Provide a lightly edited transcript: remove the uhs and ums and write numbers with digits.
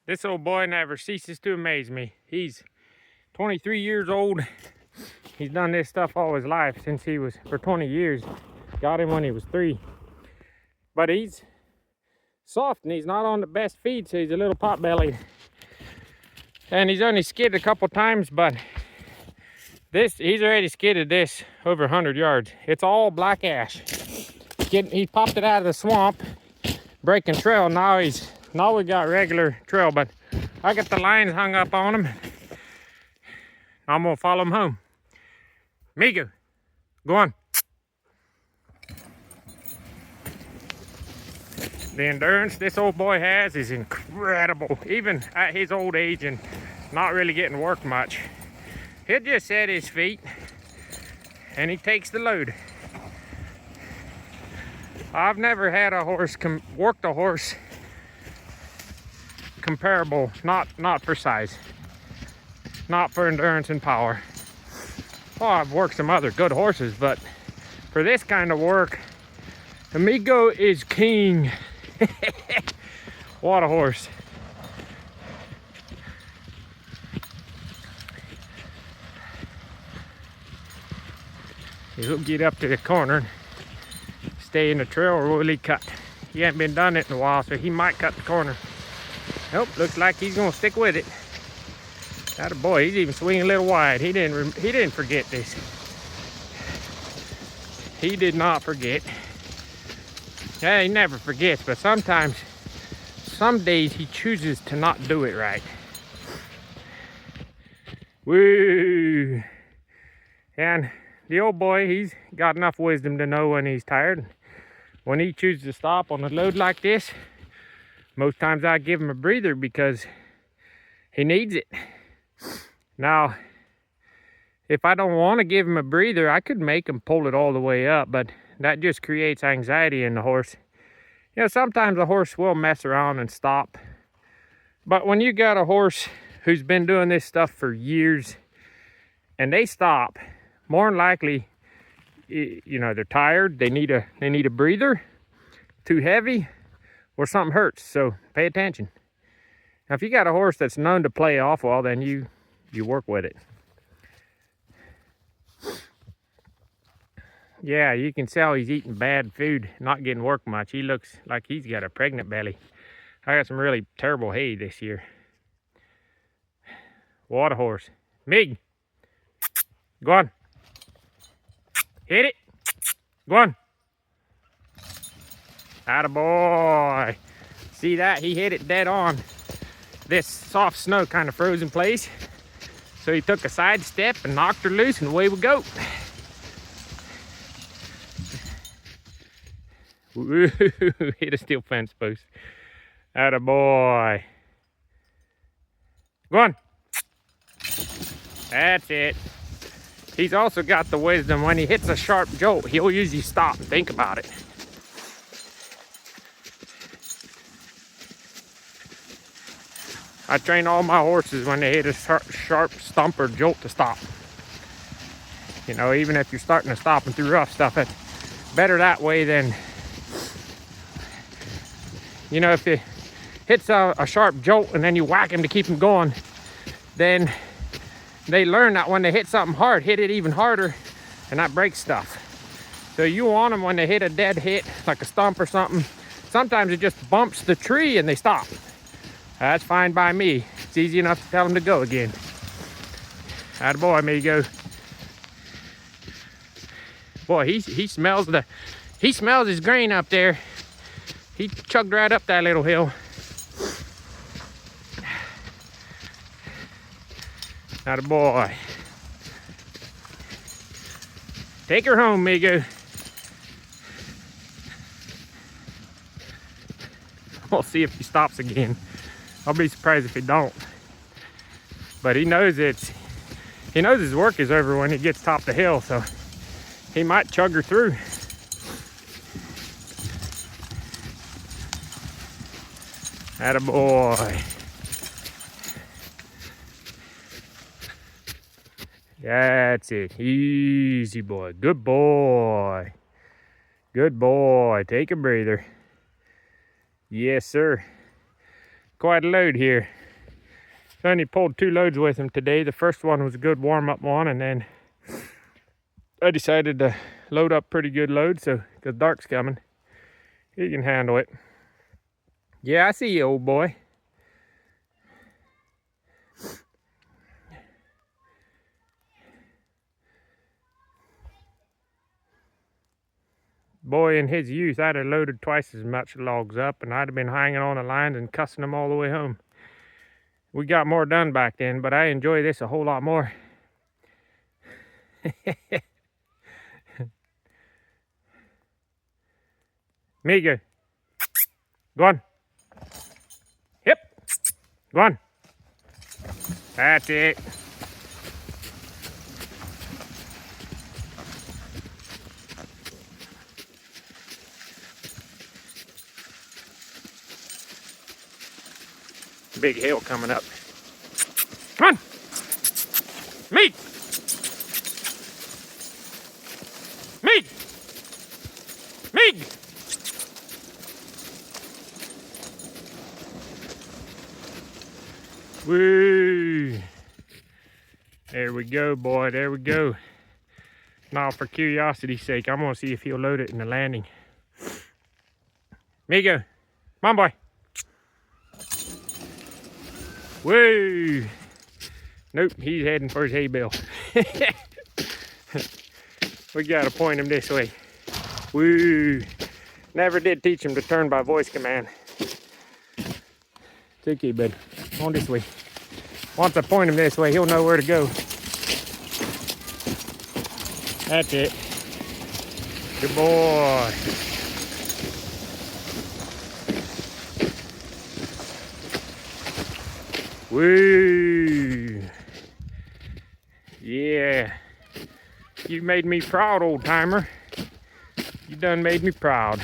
This old boy never ceases to amaze me. He's 23 years old. He's done this stuff all his life since he was, for 20 years. Got him when he was 3. But he's soft and he's not on the best feed, so he's a little pot-bellied. And he's only skidded a couple times, but he's already skidded this over 100 yards. It's all black ash. He popped it out of the swamp, breaking trail. Now we got regular trail, but I got the lines hung up on him. I'm gonna follow him home. Migo, go on. The endurance this old boy has is incredible, even at his old age and not really getting worked much. He'll just set his feet and he takes the load. I've never had a horse worked a horse comparable, not for size, not for endurance and power. Well, I've worked some other good horses, but for this kind of work, Amigo is king. What a horse. He'll get up to the corner, stay in the trail, or will he cut? He hasn't been done it in a while, so he might cut the corner. Nope, looks like he's gonna stick with it. That boy, he's even swinging a little wide. He didn't forget this. He did not forget. Yeah, he never forgets, but sometimes, some days he chooses to not do it right. Woo! And the old boy, he's got enough wisdom to know when he's tired. When he chooses to stop on a load like this, most times I give him a breather because he needs it. Now, if I don't want to give him a breather, I could make him pull it all the way up, but that just creates anxiety in the horse. You know, sometimes a horse will mess around and stop. But when you got a horse who's been doing this stuff for years and they stop, more than likely, you know, they're tired, they need a breather, too heavy, or something hurts. So pay attention. Now, if you got a horse that's known to play off well, then you work with it. Yeah, you can tell he's eating bad food, not getting work much. He looks like he's got a pregnant belly. I got some really terrible hay this year. What a horse. Mig, go on. Hit it. Go on. Attaboy. See that? He hit it dead on. This soft snow kind of froze in place. So he took a side step and knocked her loose, and away we go. Woo, hit a steel fence post. Attaboy. Go on. That's it. He's also got the wisdom when he hits a sharp jolt, he'll usually stop and think about it. I train all my horses when they hit a sharp stump or jolt to stop. You know, even if you're starting to stop and through rough stuff, it's better that way than, you know, if it hits a sharp jolt and then you whack him to keep him going, then they learn that when they hit something hard, hit it even harder, and that breaks stuff. So you want them when they hit a dead hit, like a stump or something, sometimes it just bumps the tree and they stop. That's fine by me. It's easy enough to tell them to go again. Attaboy, amigo. Boy, he smells his grain up there. He chugged right up that little hill. Attaboy. Take her home, amigo. We'll see if he stops again. I'll be surprised if he don't. But he knows his work is over when he gets top the hill, so he might chug her through. Attaboy. That's it. Easy boy. Good boy. Good boy. Take a breather. Yes, sir. quite a load here. Sonny pulled 2 loads with him today. The first one was a good warm-up one, and then I decided to load up pretty good load, so because dark's coming, he can handle it. Yeah, I see you, old boy. Boy, in his youth, I'd have loaded twice as much logs up, and I'd have been hanging on the lines and cussing them all the way home. We got more done back then, but I enjoy this a whole lot more. Miga, go on. Yep, go on. That's it. Big hill coming up. Come on! Meet! Meet! Meet! Woo! There we go, boy. There we go. Now, for curiosity's sake, I'm gonna see if he'll load it in the landing. Migo, come on, boy. Woo! Nope, he's heading for his hay bale. We gotta point him this way. Woo! Never did teach him to turn by voice command. It's okay, bud. On this way. Once I point him this way, he'll know where to go. That's it. Good boy. Woo! Yeah. You made me proud, old timer. You done made me proud.